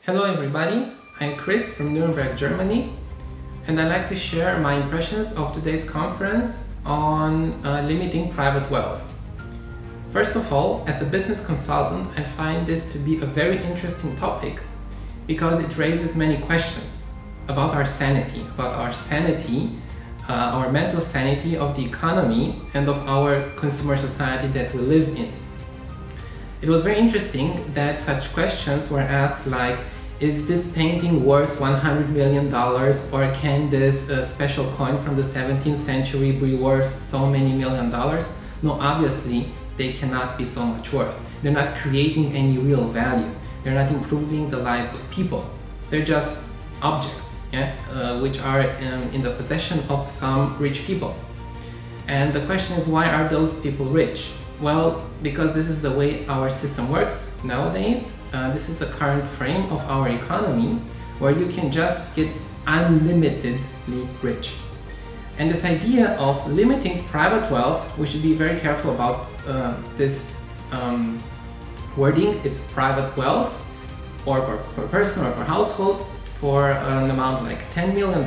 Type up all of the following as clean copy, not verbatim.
Hello everybody, I'm Chris from Nuremberg, Germany, and I'd like to share my impressions of today's conference on limiting private wealth. First of all, as a business consultant, I find this to be a very interesting topic because it raises many questions about our sanity, our mental sanity of the economy and of our consumer society that we live in. It was very interesting that such questions were asked like, is this painting worth $100 million, or can this special coin from the 17th century be worth so many $1 million? No, obviously they cannot be so much worth. They're not creating any real value. They're not improving the lives of people. They're just objects, which are in the possession of some rich people. And the question is, why are those people rich? Well, because this is the way our system works nowadays. This is the current frame of our economy, where you can just get unlimitedly rich. And this idea of limiting private wealth, we should be very careful about this wording. It's private wealth, or per person or per household, for an amount like $10 million,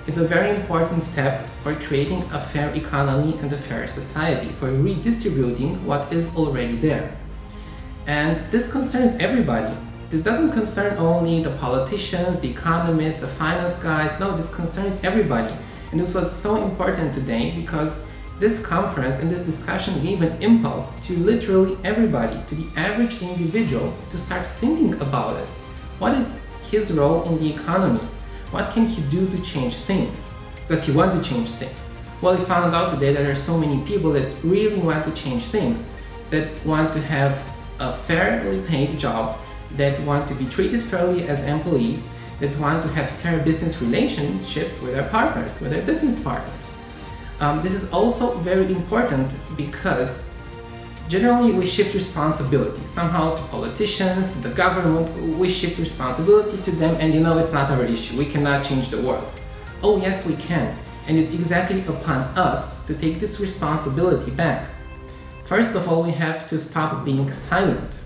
is a very important step for creating a fair economy and a fair society, for redistributing what is already there. And this concerns everybody. This doesn't concern only the politicians, the economists, the finance guys. No, this concerns everybody. And this was so important today because this conference and this discussion gave an impulse to literally everybody, to the average individual, to start thinking about this. What is his role in the economy? What can he do to change things? Does he want to change things? Well, we found out today that there are so many people that really want to change things, that want to have a fairly paid job, that want to be treated fairly as employees, that want to have fair business relationships with their partners, with their business partners. This is also very important because generally we shift responsibility somehow to politicians, to the government. We shift responsibility to them, and it's not our issue. We cannot change the world. Oh yes, we can, and it's exactly upon us to take this responsibility back. First of all, we have to stop being silent.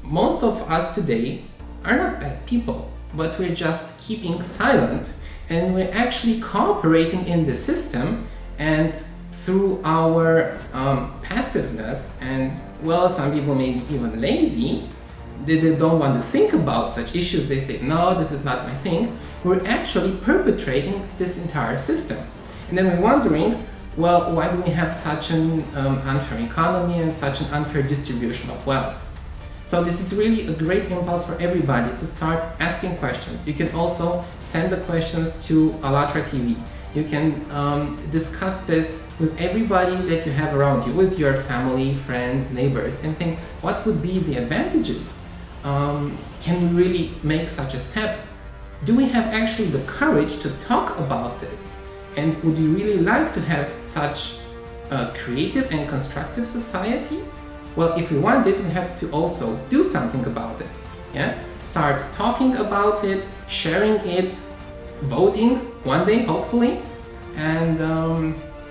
Most of us today are not bad people, but we're just keeping silent, and we're actually cooperating in the system, and through our passiveness, and well, some people may be even lazy, they don't want to think about such issues. They say, no, this is not my thing. We're actually perpetrating this entire system. And then we're wondering, well, why do we have such an unfair economy and such an unfair distribution of wealth? So this is really a great impulse for everybody to start asking questions. You can also send the questions to AllatRa TV. You can discuss this with everybody that you have around you, with your family, friends, neighbors, and think, what would be the advantages? Can we really make such a step? Do we have actually the courage to talk about this? And would you really like to have such a creative and constructive society? Well, if we want it, we have to also do something about it. Start talking about it, sharing it, voting one day, hopefully. And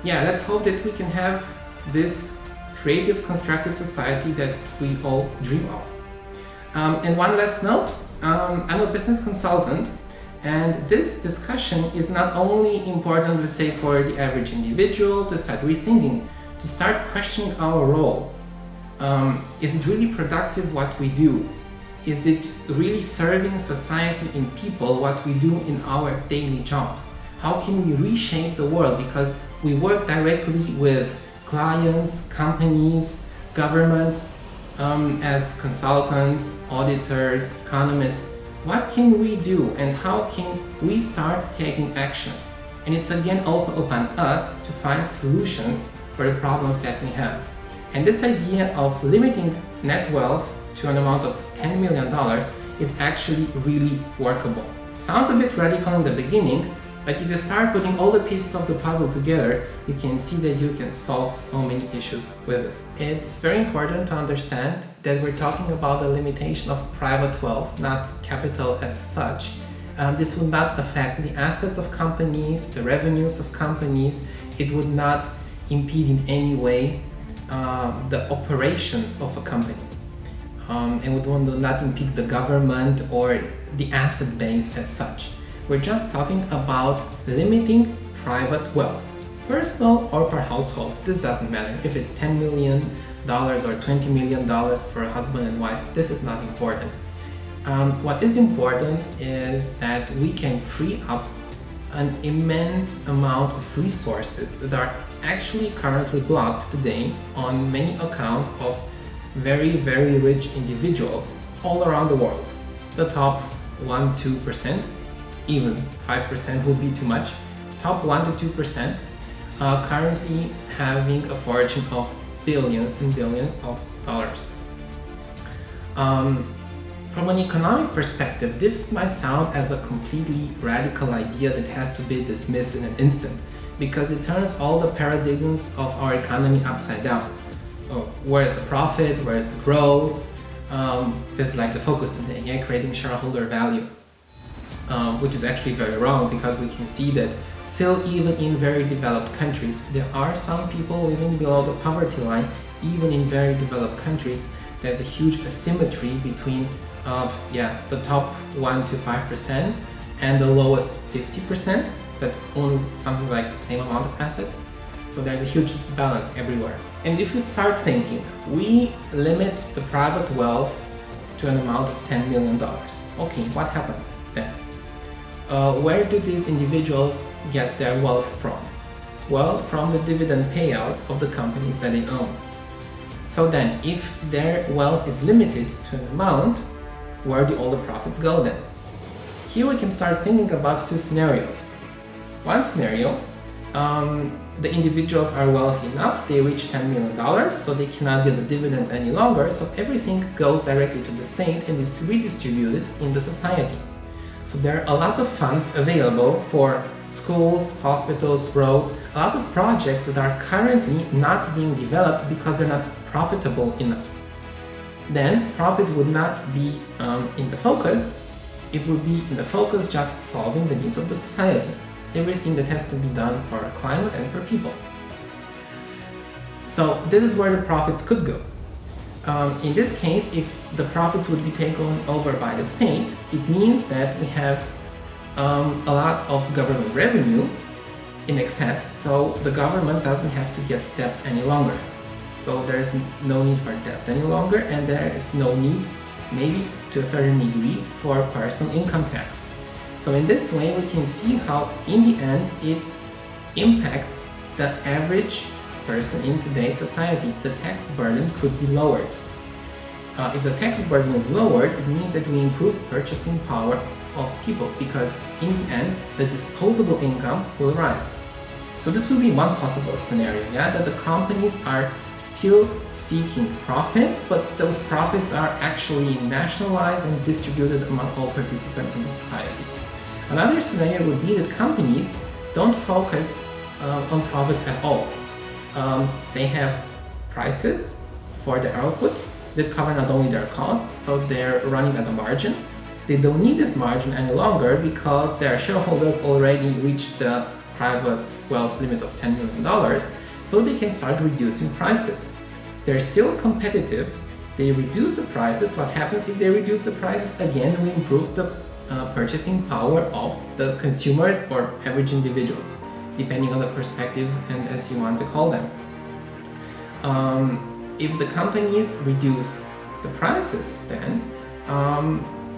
let's hope that we can have this creative, constructive society that we all dream of. And one last note, I'm a business consultant. And this discussion is not only important, let's say, for the average individual to start rethinking, to start questioning our role. Is it really productive what we do? Is it really serving society and people what we do in our daily jobs? How can we reshape the world? Because we work directly with clients, companies, governments, as consultants, auditors, economists. What can we do, and how can we start taking action? And it's again also upon us to find solutions for the problems that we have. And this idea of limiting net wealth to an amount of $10 million is actually really workable. Sounds a bit radical in the beginning, but if you start putting all the pieces of the puzzle together, you can see that you can solve so many issues with this. It's very important to understand that we're talking about the limitation of private wealth, not capital as such. This would not affect the assets of companies, the revenues of companies. It would not impede in any way the operations of a company. and we want to not impede the government or the asset base as such. We're just talking about limiting private wealth, personal or per household. This doesn't matter if it's $10 million or $20 million for a husband and wife. This is not important. What is important is that we can free up an immense amount of resources that are actually currently blocked today on many accounts of very, very rich individuals all around the world. The top 1-2%, even 5% would be too much. Top 1-2% are currently having a fortune of billions and billions of dollars. From an economic perspective, this might sound as a completely radical idea that has to be dismissed in an instant, because it turns all the paradigms of our economy upside down. Where's the profit? Where's the growth? This is like the focus today, yeah? Creating shareholder value, which is actually very wrong, because we can see that still, even in very developed countries, there are some people living below the poverty line. Even in very developed countries, there's a huge asymmetry between the top 1-5% and the lowest 50% that own something like the same amount of assets. So there's a huge disbalance everywhere. And if you start thinking, we limit the private wealth to an amount of $10 million. Okay, what happens then? Where do these individuals get their wealth from? Well, from the dividend payouts of the companies that they own. So then, if their wealth is limited to an amount, where do all the profits go then? Here we can start thinking about two scenarios. One scenario, the individuals are wealthy enough, they reach $10 million, so they cannot get the dividends any longer, so everything goes directly to the state and is redistributed in the society. So there are a lot of funds available for schools, hospitals, roads, a lot of projects that are currently not being developed because they're not profitable enough. Then profit would not be in the focus, it would be in the focus just solving the needs of the society. Everything that has to be done for climate and for people. So this is where the profits could go. In this case, if the profits would be taken over by the state, it means that we have a lot of government revenue in excess, so the government doesn't have to get debt any longer. So there's no need for debt any longer, and there's no need, maybe to a certain degree, for personal income tax. So in this way, we can see how, in the end, it impacts the average person in today's society. The tax burden could be lowered. If the tax burden is lowered, it means that we improve purchasing power of people, because in the end, the disposable income will rise. So this will be one possible scenario, yeah, that the companies are still seeking profits, but those profits are actually nationalized and distributed among all participants in the society. Another scenario would be that companies don't focus on profits at all. They have prices for their output that cover not only their costs, so they're running at a margin. They don't need this margin any longer because their shareholders already reached the private wealth limit of $10 million, so they can start reducing prices. They're still competitive, they reduce the prices. What happens if they reduce the prices? Again, we improve the purchasing power of the consumers or average individuals, depending on the perspective and as you want to call them. If the companies reduce the prices, then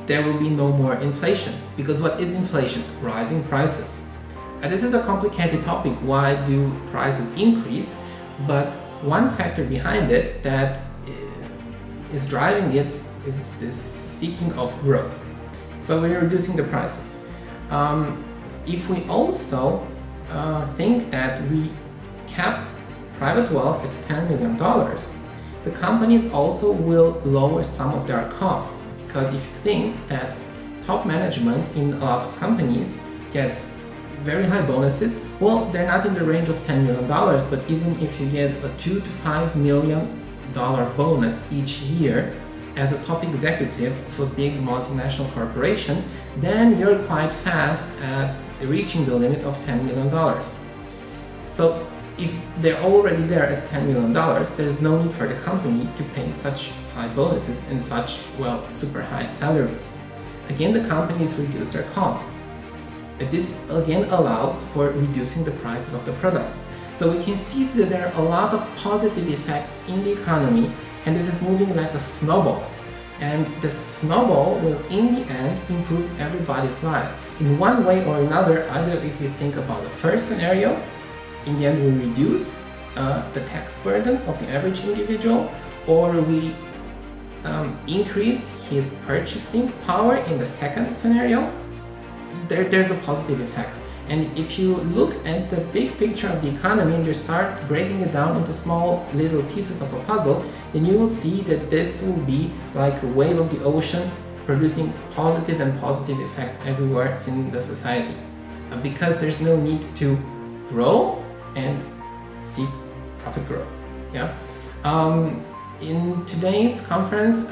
there will be no more inflation. Because what is inflation? Rising prices. This is a complicated topic. Why do prices increase? But one factor behind it that is driving it is this seeking of growth. So we're reducing the prices. If we also think that we cap private wealth at $10 million, the companies also will lower some of their costs. Because if you think that top management in a lot of companies gets very high bonuses, well, they're not in the range of $10 million, but even if you get a $2 to $5 million bonus each year as a top executive of a big multinational corporation, then you're quite fast at reaching the limit of $10 million. So if they're already there at $10 million, there's no need for the company to pay such high bonuses and such, well, super high salaries. Again, the companies reduce their costs. This again allows for reducing the prices of the products. So we can see that there are a lot of positive effects in the economy, and this is moving like a snowball. And this snowball will in the end improve everybody's lives in one way or another. Either if we think about the first scenario, in the end we reduce the tax burden of the average individual, or we increase his purchasing power in the second scenario. There's a positive effect. And if you look at the big picture of the economy and you start breaking it down into small little pieces of a puzzle, then you will see that this will be like a wave of the ocean, producing positive effects everywhere in the society. Because there's no need to grow and seek profit growth. Yeah. In today's conference,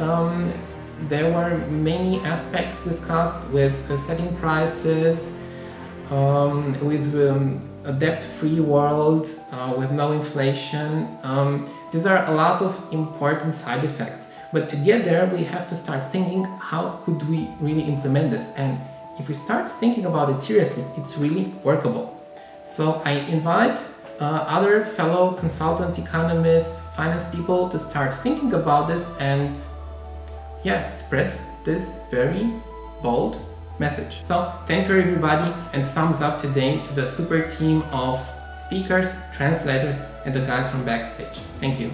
there were many aspects discussed with setting prices, with a debt-free world, with no inflation. These are a lot of important side effects. But to get there, we have to start thinking, how could we really implement this? And if we start thinking about it seriously, it's really workable. So I invite other fellow consultants, economists, finance people to start thinking about this and spread this very bold message. So thank you everybody, and thumbs up today to the super team of speakers, translators, and the guys from backstage. Thank you.